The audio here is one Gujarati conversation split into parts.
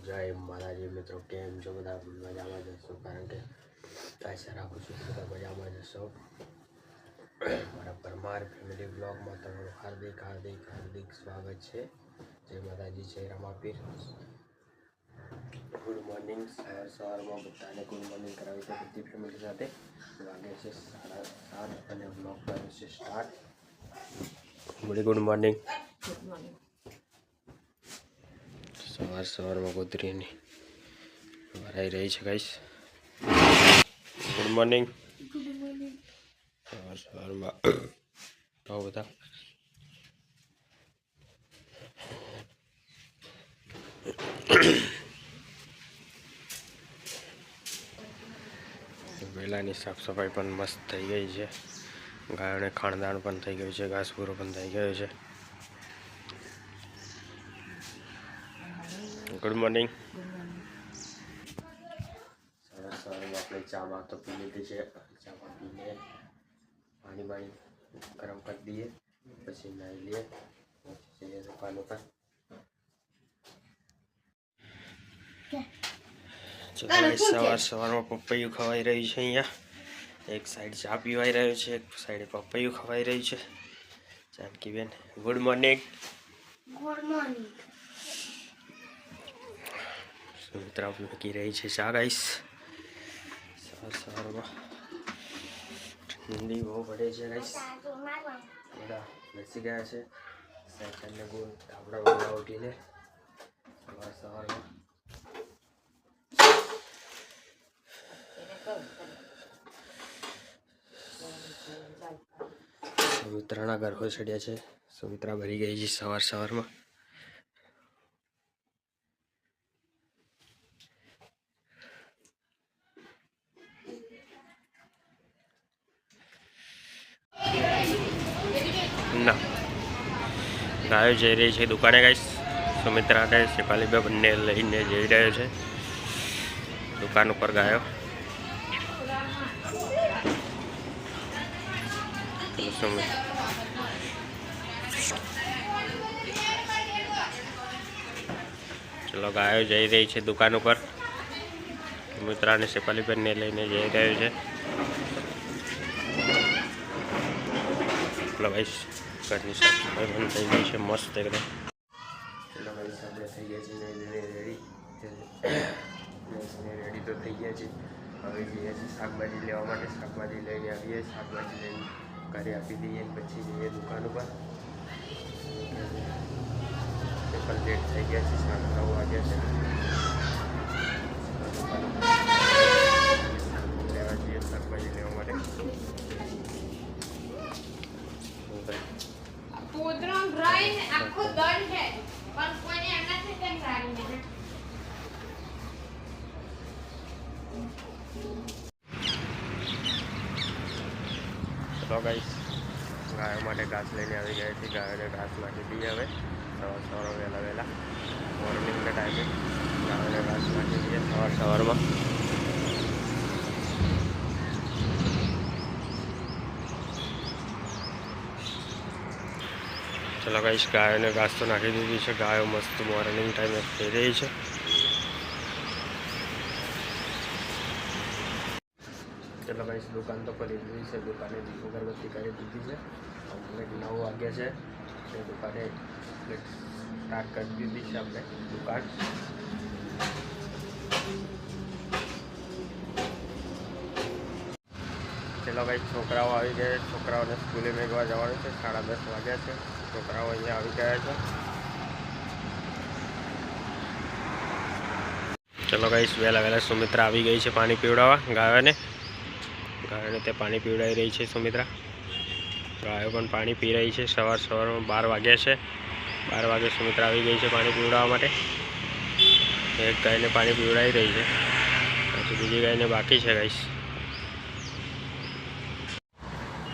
जय माताजी मित्रों, केम जो बधा मजामां जशो। कारण के आशा राखું છું કે બધા મજામાં જશો। મારા પરમાર ફેમિલી બ્લોગમાં તમારું હાર્દિક હાર્દિક હાર્દિક સ્વાગત છે। જય માતાજી, જય રામાપીર। Good morning. સવારમાં બધાને ગુડ મોર્નિંગ કરાવી છે બધી ફેમિલી સાથે। વાગે છે 7:30 અને બ્લોગ કર્યો છે start. Good morning. Good morning. સવારમાં ગોદરીની ભરાઈ રહી છે guys. Good morning. Good morning. સવારમાં તો બધા વેલાની સાફ સફાઈ પણ મસ્ત થઈ ગઈ છે। ગાયોને ખાણદાણ પણ થઈ ગયું છે, ઘાસપૂરો પણ થઈ ગયો છે। Good morning. सवार में अपने चा तो पी लीधी है। चा पीने पानी पानी गरम कर दिए, पीछे नाई लिए, चाहिए दुकानों पर। सवार में पपैયું खवाई रही है। अँ एक साइड चा पीवाई रही है, एक साइड पपैયું खवाई रही है। Janaki ben good morning. Good morning. Sumitra पी रही है चा गाइस। सवार में ठंडी बहुत पड़े है गाइस। बड़ा बेसी गया है। साइकिल ने गोल धाबड़ा वगैरह उठी ने सवार में सुमित्रा गर्भो चढ़िया है। सुमित्रा भरी गई है सवार में। ना गायो जई रही है दुकाने गाइस। सुमित्रा ने शेफाली बे बने लईने जई रह्यो छे दुकान पर। गायो चलो गायो जई रही है दुकान पर। सुमित्रा ने शेफाली बेन ने लईने जई रह्यो छे। चलो गाइस घरनी साफ सफाई बंद थी गई है मस्त एकदम। चलो गाइस આપણે થઈ ગયા છે રેડી તો થઈ ગયા છે। હવે જઈએ છીએ શાકભાજી લેવા માટે। શાકભાજી લઈને આવીએ, શાકભાજી લઈને ઘરે આપી દઈએ, પછી જઈએ દુકાન ઉપર। પણ લેટ થઈ ગયા છે, 9:30 વાગ્યા છે। લેવા જઈએ શાકભાજી લેવા માટે। પોદરો ગ્રાઈન આખો દંડ છે પણ કોઈને એમના થી કેમ સારી છે। तो गाइस गायों माटे घास लईने आवी गया थी। गायों ने घास नाखी दी। हवे सवार वेला वेला मॉर्निंग के टाइमे गायों ने घास नाखी दी सवार में। चलो गाइस गायों ने घास तो नाखी दीधी है। गायों मस्त मॉर्निंग टाइम खाई रही है। चलो गाइस दुकान तो खोली दी है। दुकाने अगरबत्ती करी दीधी है। कम्प्लीट 9 वाग्या है। दुकाने स्टार्ट कर दीधी है अपने दुकान। चलो गाइस छोकराओ आई गए। छोकराओं ने स्कूले में एकवार जवानुं छे। 10:30 वाग्या है। छोकराओ अहींया आवी गया है। चलो गाइस वेला वेला सुमित्रा आवी गई है पानी पीवड़ावा गायों ने। गायों ने पानी पीवड़ाई रही है सुमित्रा। गायों पण पानी पी रही है। सवार में 12 वाग्या है। 12 वागे सुमित्रा आवी गई है पानी पीवड़ावा माटे। एक गाय ने पानी पीवड़ाई रही है, पछी बीजी गाय ने बाकी है गाइस।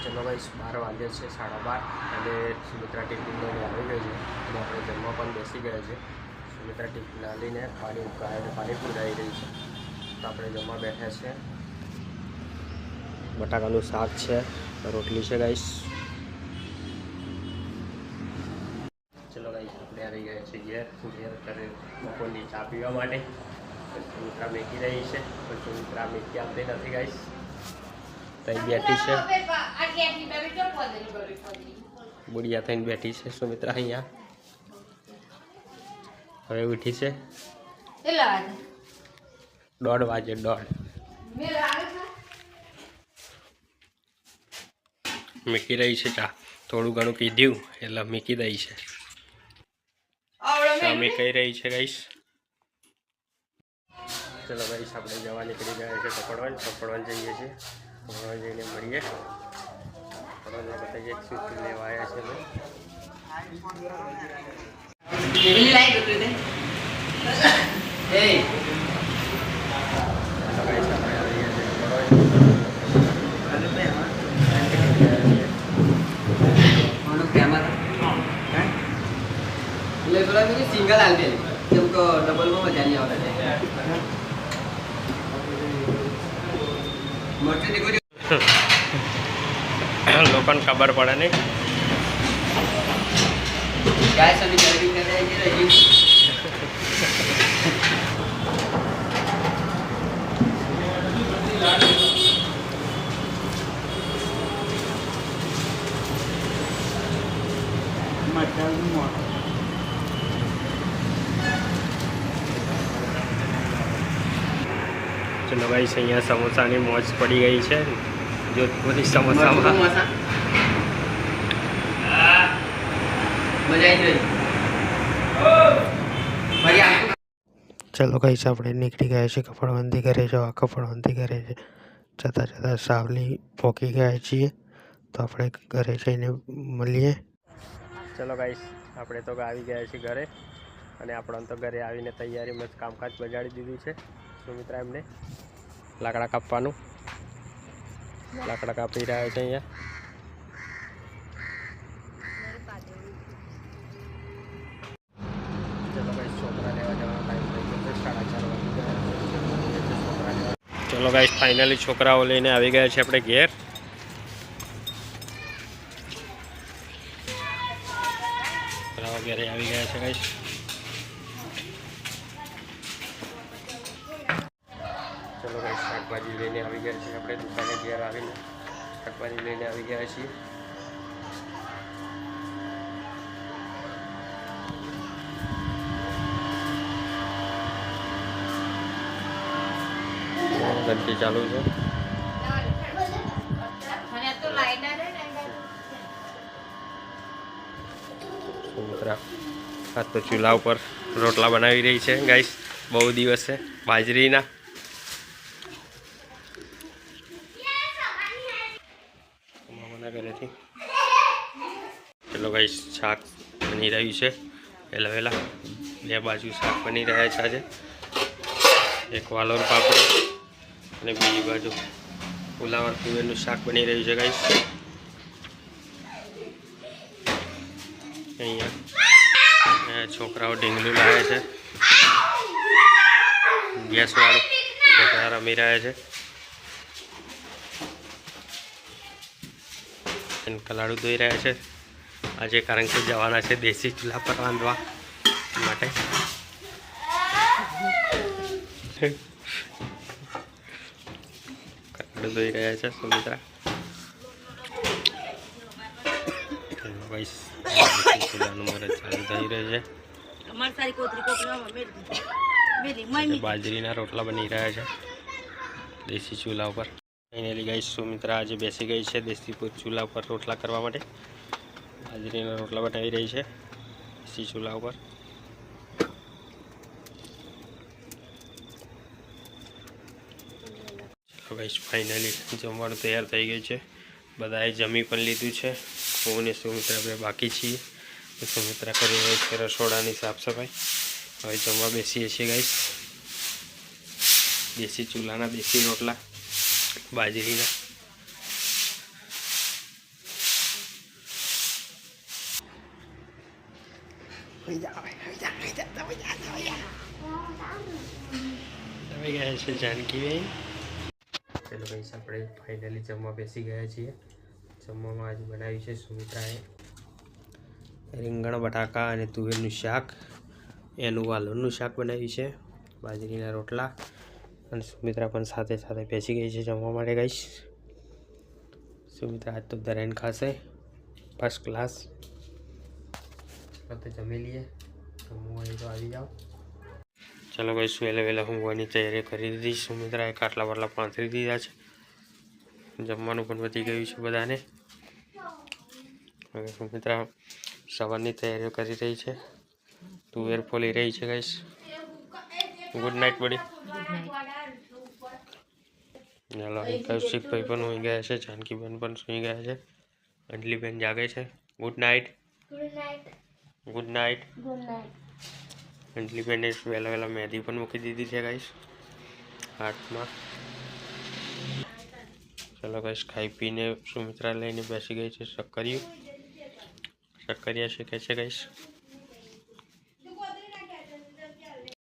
चलो गाइस 12 वागे है, 12:30 અને સુમિત્રા ટિફિન લઈને આવી ગઈ છે અને આપણે જમવા પણ બેસી ગયા છે। સુમિત્રા ટિફિન આવીને પાણી ગાયોને પાણી પીવડાવી રહી છે। તો આપણે જમવા બેઠા છે। બટાકાનું શાક છે, રોટલી છે ગાઈસ। चलो गाइस આપણે આવી ગયા છે છે ઘેર કરે બપોરની ચા પીવા માટે. સુમિત્રા મેકી રહી છે પણ સુમિત્રા મેકી આપતી નથી ગાઈસ. તઈ બેઠી છે બુઢિયા થઈને બેઠી છે સુમિત્રા અહીંયા. હવે ઉઠી છે 1:30 વાગે 1:30. મૂકી રહી છે ચા. થોડું ઘણું પીધું એટલે મૂકી દઈ છે. અમે કહી રહી છે ગાઈસ. ચલો ગાઈસ આપણે જવા નીકળી ગયા છે કપડવન જઈએ છીએ. કપડવન જઈને મળીએ. કપડવન બતાવીએ શું લેવા આવ્યા છે અમે. सिंगल आल दे हमको डबल में मजा नहीं आता लोगों खबर पड़े नहीं गाइस अभी ड्राइविंग कर रहे हैं चलो भाई अँ समोसा की मौज पड़ी गई है जोधपुरी समोसा में. चलो कई से अपने निकली गए कपड़वंती करे जवा. कपड़वंती करे जता जता सावली पहुँची गए छे तो अपने घरे जईने मळीए. चलो गाइस આપણે તો આવી ગયા છીએ ઘરે અને આપણને તો ઘરે આવીને તૈયારીમાં જ કામકાજ બગાડી દીધું છે. સુમિત્રા એમને લાકડા કાપવાનું લાકડા કાપી રહ્યા છે અહીંયા. ચલો ગાઈસ છોકરા લેવા જવાનો ટાઈમ થઈ ગયો છે 4:30 વાગી ગયા. ચલો ગાઈસ ફાઇનલી છોકરાઓ લઈને આવી ગયા છે આપણે ઘેર. ઘરે આવી ગયા છે ગાઈસ. ચલો ગાઈસ શાકભાજી લઈને આવી ગયા છીએ આપણે દુકાને. ઘેર આવીને શાકભાજી લઈને આવી ગયા છીએ. ઘંટી ચાલુ છે. સુમિત્રા આજ તો ચૂલા ઉપર રોટલા બનાવી રહી છે ગાઈસ. બહુ દિવસ છે બાજરીના. મામાના ઘરેથી. ચલો ગાઈસ શાક બની રહ્યું છે વહેલા. બે બાજુ શાક બની રહ્યા છે આજે. એક વાલોર પાપડી અને બીજી બાજુ ફુલાવર તુવેરનું શાક બની રહ્યું છે ગાઈસ. અહીંયા છોકરાઓ ઢીંગલું લાવે છે. ગેસવાળું છોકરા રમી રહ્યા છે. કલાડું ધોઈ રહ્યા છે આજે કારણ કે જવાના છે દેશી ચૂલા પર રાંધવા માટે. કલાડું ધોઈ રહ્યા છે સુમિત્રા. ચૂલાનું મરજ ચાલુ થઈ રહ્યું છે. બાજરીના રોટલા બની રહ્યા છે દેશી ચૂલા ઉપર. ફાઇનલી ગાઈસ સુમિત્રા આજે બેસી ગઈ છે દેશી ચૂલા ઉપર રોટલા કરવા માટે. બાજરીના રોટલા બનાવી રહી છે દેશી ચૂલા ઉપર. ચલો ગાઈસ ફાઇનલી જમવાનું તૈયાર થઈ ગયું છે. બધાએ જમી પણ લીધું છે. હું અને સુમિત્રા આપણે બાકી છીએ. સુમિત્રા કરી રહી છે રસોડાની સાફ સફાઈ. હવે જમવા બેસીએ છીએ ગાઈસ. દેશી ચૂલાના દેશી રોટલા બાજરીના. તમે ગયા છે જાનકીબેન. ચલો ગાઈસ આપણે ફાઇનલી જમવા બેસી ગયા છીએ. જમવામાં આજે બનાવ્યું છે સુમિત્રાએ રીંગણ બટાકા અને તુવેરનું શાક એનું વાલોરનું શાક બનાવ્યું છે, બાજરીના રોટલા, અને સુમિત્રા પણ સાથે સાથે બેસી ગઈ છે જમવા માટે ગાઈશ. સુમિત્રા આજ તો દરાઈને ખાશે ફર્સ્ટ ક્લાસ. ચાલો તો જમી લઈએ, જમવું હોય તો આવી જાઓ. ચાલો ગાઈશ, વહેલા વહેલા ઊંઘવાની તૈયારી કરી દીધી. સુમિત્રાએ ખાટલા બાટલા પાથરી દીધા છે, જમવાનું પણ વધી ગયું છે બધાને. હવે સુમિત્રા સવારની તૈયારીઓ કરી રહી છે, તુવેર ફોલી રહી છે ગાઈશ. ગુડ નાઇટ બડી. ચાલો કૌશિકભાઈ પણ સુઈ ગયા છે, જાનકીબેન પણ સુઈ ગયા છે, અંજલીબેન જાગે છે. Good night. Good night. અંજલીબેને વહેલા વહેલા મહેંદી પણ મૂકી દીધી છે ગાઈશ હાથમાં. ચાલો ગાઈશ, ખાઈ પીને સુમિત્રા લઈને બેસી ગઈ છે. શક્કરિયા શીખે છે ગાઈશ.